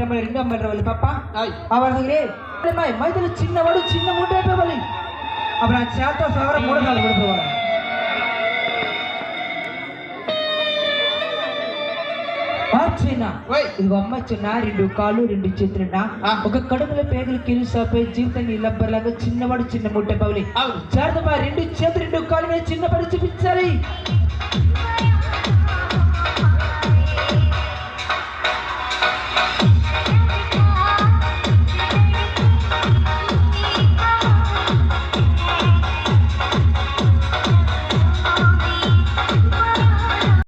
అమ్మాయి రెండు అమ్మాయిలు రావాలి పాప వాళ్ళ దగ్గరే అమ్మాయి మైదలు చిన్నవాడు చిన్న మూట అయిపోవాలి అప్పుడు ఆ చేత సవర మూడు కాలు పడిపోవాలి ఇది అమ్మాయి చిన్న రెండు కాళ్ళు రెండు చేతులున్నా ఒక కడుపులో పేగులు కిలుసాపై జీవితాన్ని లబ్బర్లాగా చిన్నవాడు చిన్న ముట్ట పవలి చేత రెండు చేతులు రెండు కాళ్ళు మీద చిన్న పడి చూపించాలి